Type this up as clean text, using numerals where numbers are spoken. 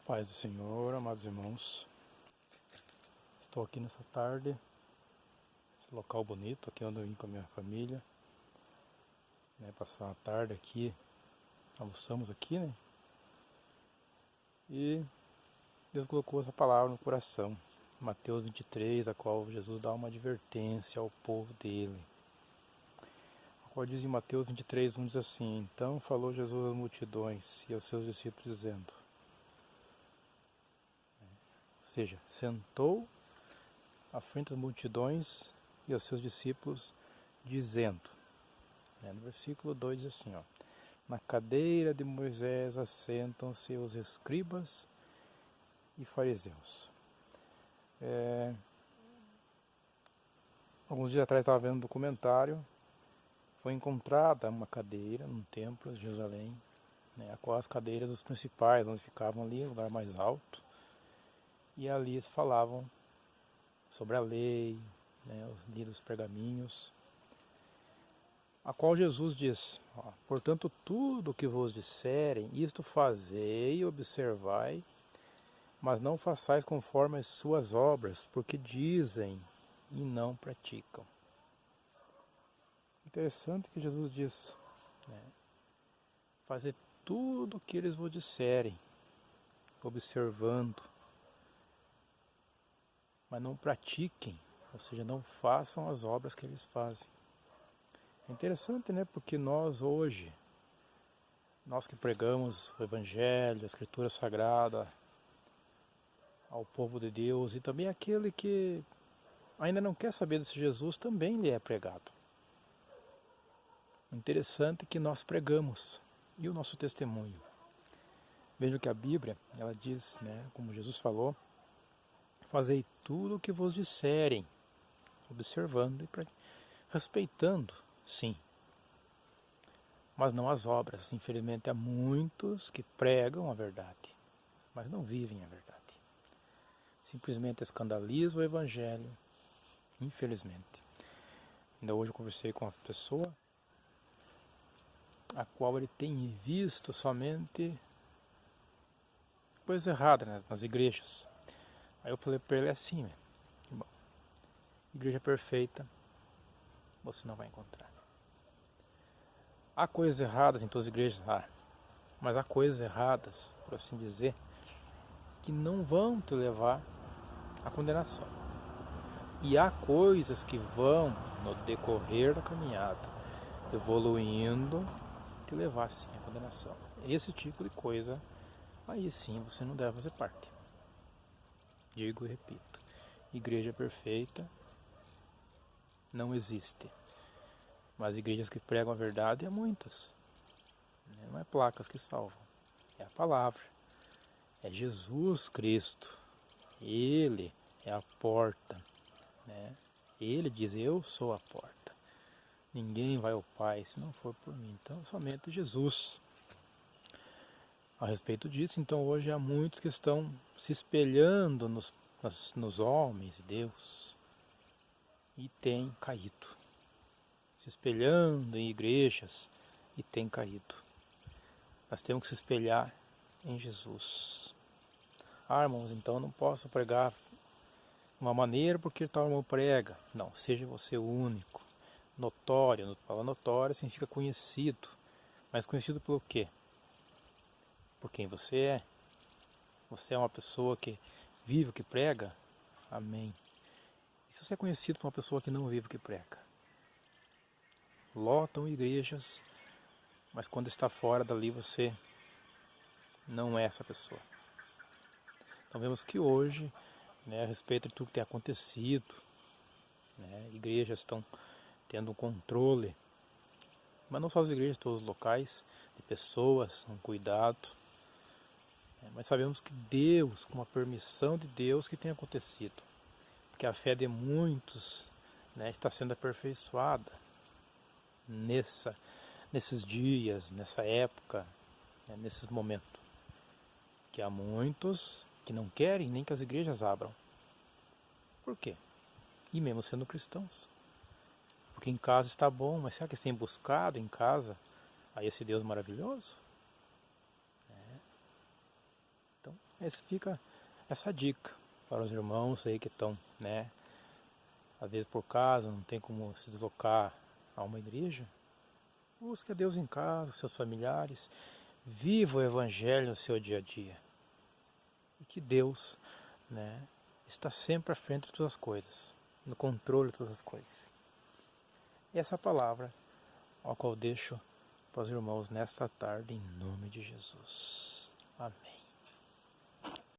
Paz do Senhor, amados irmãos. Estou aqui nessa tarde, esse local bonito, aqui onde eu vim com a minha família, passar uma tarde aqui, almoçamos aqui, E Deus colocou essa palavra no coração, Mateus 23, a qual Jesus dá uma advertência ao povo dele. A qual diz em Mateus 23, diz assim: Então falou Jesus às multidões e aos seus discípulos, dizendo, ou seja, sentou à frente das multidões e aos seus discípulos, dizendo, no versículo 2 diz assim, na cadeira de Moisés assentam-se os escribas e fariseus. Alguns dias atrás estava vendo um documentário, foi encontrada uma cadeira num templo de Jerusalém, a qual as cadeiras dos principais, onde ficavam ali, no lugar mais alto, e ali eles falavam sobre a lei, liam os pergaminhos, a qual Jesus diz, portanto tudo o que vos disserem, isto fazei e observai, mas não façais conforme as suas obras, porque dizem e não praticam. Interessante que Jesus diz, fazer tudo o que eles vos disserem, observando, mas não pratiquem, ou seja, não façam as obras que eles fazem. É interessante, porque nós hoje, nós que pregamos o Evangelho, a Escritura Sagrada ao povo de Deus, e também aquele que ainda não quer saber desse Jesus, também lhe é pregado. Interessante que nós pregamos, e o nosso testemunho. Vejam que a Bíblia, ela diz, como Jesus falou, fazei tudo o que vos disserem, observando e respeitando, sim, mas não as obras. Infelizmente há muitos que pregam a verdade, mas não vivem a verdade. Simplesmente escandalizam o Evangelho, infelizmente. Ainda hoje eu conversei com uma pessoa a qual ele tem visto somente coisas erradas nas igrejas. Aí eu falei para ele assim, igreja perfeita você não vai encontrar. Há coisas erradas em todas as igrejas, mas há coisas erradas, por assim dizer, que não vão te levar à condenação. E há coisas que vão, no decorrer da caminhada, evoluindo, te levar sim à condenação. Esse tipo de coisa, aí sim você não deve fazer parte. Digo e repito, igreja perfeita não existe. Mas igrejas que pregam a verdade há muitas. Não é placas que salvam, é a palavra. É Jesus Cristo. Ele é a porta. Ele diz, eu sou a porta. Ninguém vai ao Pai se não for por mim. Então, somente Jesus. A respeito disso, então, hoje há muitos que estão se espelhando nos homens de Deus e têm caído. Se espelhando em igrejas e têm caído. Nós temos que se espelhar em Jesus. Irmãos, então eu não posso pregar de uma maneira porque tal irmão prega. Não, seja você o único. Notório, fala notório significa conhecido. Mas conhecido pelo quê? Por quem você é. Você é uma pessoa que vive o que prega? Amém. E se você é conhecido por uma pessoa que não vive o que prega? Lotam igrejas, mas quando está fora dali você não é essa pessoa. Então vemos que hoje, a respeito de tudo que tem acontecido, igrejas estão tendo um controle, mas não só as igrejas, todos os locais, de pessoas, um cuidado. Mas sabemos que Deus, com a permissão de Deus, que tem acontecido. Porque a fé de muitos está sendo aperfeiçoada nesses dias, nessa época, nesses momentos. Que há muitos que não querem nem que as igrejas abram. Por quê? E mesmo sendo cristãos. Porque em casa está bom, mas será que eles têm buscado em casa a esse Deus maravilhoso? Então, Esse fica essa dica para os irmãos aí que estão, né, às vezes por casa, não tem como se deslocar a uma igreja. Busque a Deus em casa, seus familiares. Viva o Evangelho no seu dia a dia. E que Deus, né, está sempre à frente de todas as coisas, no controle de todas as coisas. E essa palavra, a qual deixo para os irmãos nesta tarde, em nome de Jesus. Amém.